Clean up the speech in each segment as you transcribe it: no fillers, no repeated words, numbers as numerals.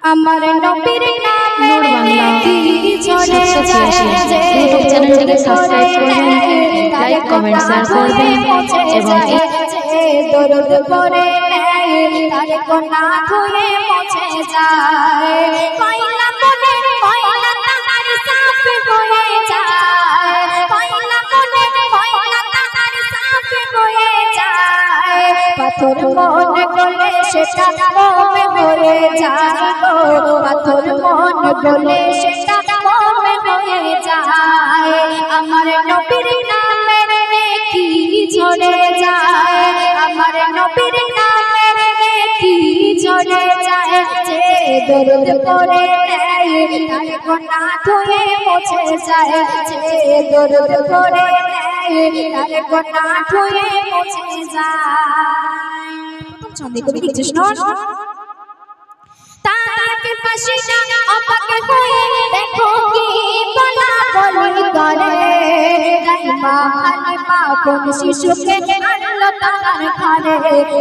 আমার নবীর নামে কি ঝরে যায় ইউটিউব চ্যানেলটিকে সাবস্ক্রাইব করবেন, লাইক কমেন্ট শেয়ার করবেন এবং দরুদ পড়ে তার কোনা ধুয়ে মুছে যায় পয়লা মনে পয়লা তার সাফ হয়ে যায় পয়লা মনে পয়লা তার সাফ হয়ে যায় পাথর মনে করলে সেটা মনে হয়ে যায় গো পাথর মনে করলে সেটা মনে হয়ে যায় আমার নবীর নামে কি ঝরে যায় আমার নবীর নামে কি ঝরে যায় যে দরুদ পড়ে তার কোনা ধুয়ে মুছে যায় যে দরুদ পড়ে তার কোনা ধুয়ে মুছে যায় ছন্দে কবি লিখছিস না তাকে পাশে না অবাক হয়ে দেখো কি বলা বলি করে রাইমা হালিমা কোন শিশুকে আনলো তার ঘরে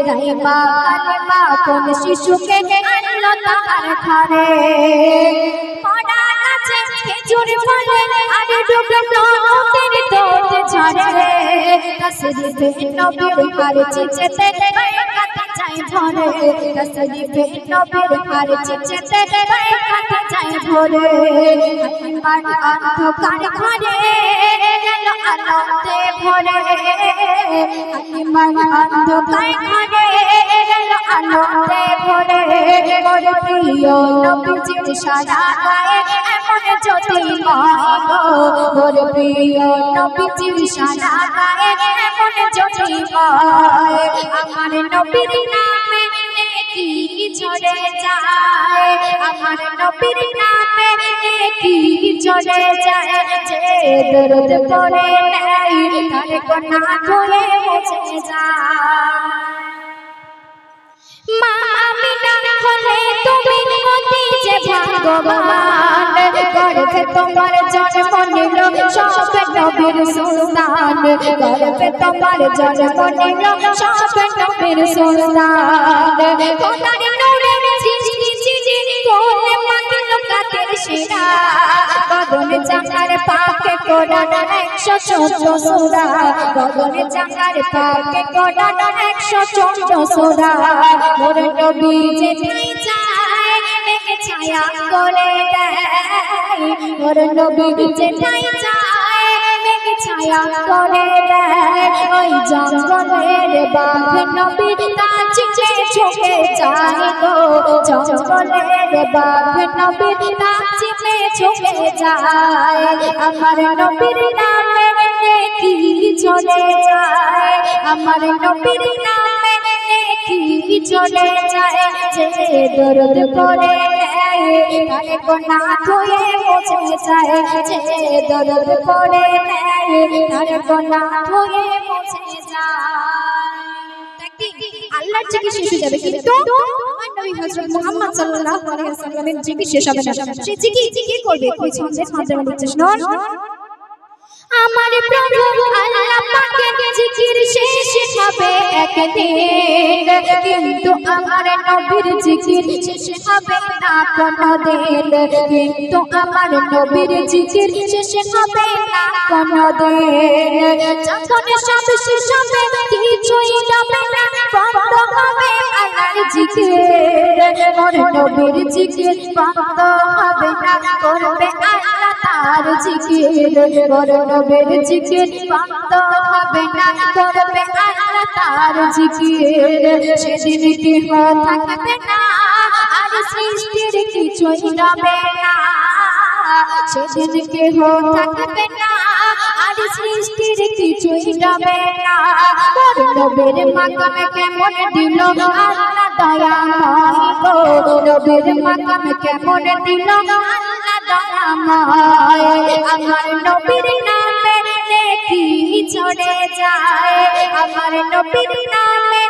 রাইমা হালিমা কোন শিশুকে আনলো তার ঘরে পড়া আছে খেজুর ফলে আর ডুবলো নদীর দোট ঝরে তসরিফে নবীর হার চিচতে কাটা যায় ভরে তসরিফে নবীর হার চিচতে কাটা যায় ভরে হালিমার অন্ধকার ঘরে গেল আলোতে ভরে হালিমার অন্ধকার ঘরে গেল আলোতে ভরে মোর প্রিয় নবীজির সারা গায়ে এমন জ্যোতির্ময় গো মোর প্রিয় নবীজির সারা গায়ে এমন জ্যোতির্ময় আমার নবীর নামে কি ঝরে যায় আমার নবীর নামে কি ঝরে যায় যে দরুদ পড়ে তার কোনা ধুয়ে মুছে যায় মা আমিনা হলে তুমি অতি যে ভাগ্যবান গর্ভে তোমার জন্ম নিল সব নবীর সুলতান গর্ভে তোমার জন্ম নিল সব নবীর সুলতান খোদার নূরে সৃষ্টি চিজি কোনে মাগল কাদের শিরা গগন জানার পাকে কোরআন 114 সূরা গগন জানার পাকে কোরআন 114 সূরা মোর নবী যেথায় যায় মেঘে ছায়া করে দেয় মোর নবী যেথায় যায় মেঘে ছায়া করে দেয় ওই জঙ্গলের বাঘ নবী নাচে ঝুঁকে যায় গো জঙ্গলের বাঘ নবী নাচে ঝুঁকে যায় আমার নবীর নামে কি ঝরে যায় আমার নবীর নামে কি ঝরে যায় যে দরুদ পড়ে তার কোনা ধুয়ে মুছে যায় যে দরুদ পড়ে তার কোনা ধুয়ে মুছে যায় আল্লাহর জিকির শেষ হয়ে যাবে কিন্তু আমার নবী হযরত মুহাম্মদ সাল্লাল্লাহু আলাইহি ওয়াসাল্লামের জিকির শেষ হবে না সেই জিকির করবে কই ছন্দে ছন্দে বলছিস না আমার প্রভু আল্লাহ পাকের জিকির শেষ হবে একদিন কিন্তু আমার নবীর জিকির শেষ হবে না কোনদিন কিন্তু আমার নবীর জিকির শেষ হবে না কোনদিন যখন সব শেষ হবে কিছুই হবে না বন্ধ হবে আল্লাহর জিকির মোর নবীর জিকির বন্ধ হবে না করবে আল্লাহ তার জিকির মোর নবীর জিকির বন্ধ হবে না করবে আল্লাহ তার জিকির সেদিন কেহ থাকবে না আর সৃষ্টির কিছুই রবে না সেদিন কেহ থাকবে না আর সৃষ্টির কিছুই রবে না মোর নবীর মাকামে কেমন দিল আল্লাহ দয়াময় গো নবীর মাকামে কেমন দিল আল্লাহ দয়াময় আমার নবীর নামে কি ঝরে যায় আমার নবীর নামে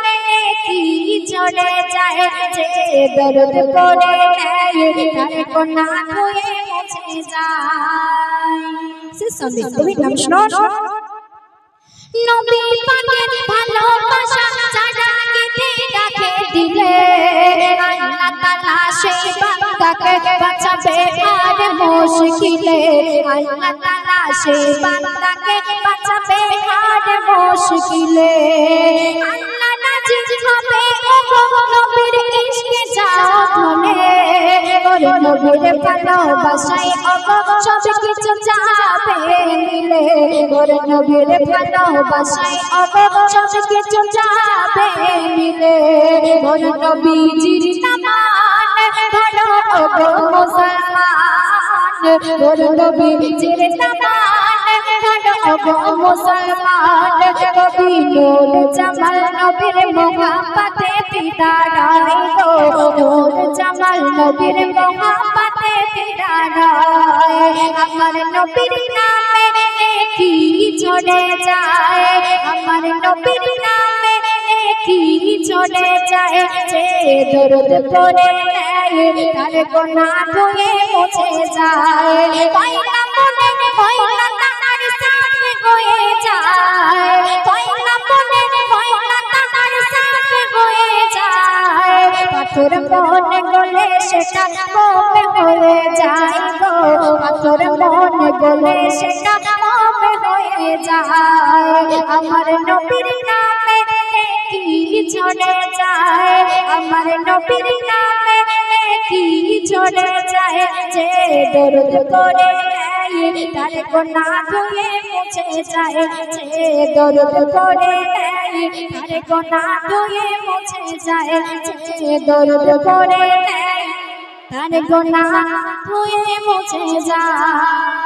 কি ঝরে যায় যে দরুদ পড়ে তার কোনা ধুয়ে মুছে যায় সে সন্দে কবি নাম শুনো নবী পাকের ভালোবাসা যারা গেতে রাখে দিলে আল্লাহ তাআলা সেই বান্দা বান্দাকে বাঁচাবে আর মুশকিলে আল্লাহ তাআলা সেই বান্দাকে বাঁচাবে আর মুশকিলে আল্লাহ নাজির হবে ও নবীর ইশকে যাও ধনে ওরে নবীর ভালোবাসায় সব কিছু যাবে মিলে ওরে নবীর ভালোবাসায় সব কিছু যাবে মিলে ওরে নবীজির নামান ধরো ওগো মুসলমান ওরে নবীজির নামান ধরো ওগো মুসলমান কবি নূর জামাল নবীর মোহাব্বতে দিদারাই গো নূর জামাল নবীর মোহাব্বতে দিদারাই আমার নবীর নামে নেকি ঝরে যায় আমার নবীর নামে নেকি ঝরে যায় যে দরুদ পড়ে নেয় তার গুনাহ ধুয়ে মুছে যায় পয়লা মনে পয়লা তার সাথে হয়ে যায় পয়লা মনে পয়লা তার সাথে হয়ে যায় পাথর মনে গলে সেটা মোমে হয়ে যায় গো পাথর মনে গলে সেটা মোমে হয়ে যায় আমার নবীর নামে নেকি ঝরে যায় আমার নবীর নামে নেকি ঝরে যায় যে দরুদ পড়ে নেয় তার গুনাহ ধুয়ে মুছে যায় যে দরুদ পড়ে নেয় তার গুনাহ ধুয়ে মুছে যায় যে দরুদ পড়ে নেয় তার গুনাহ ধুয়ে মুছে যায়।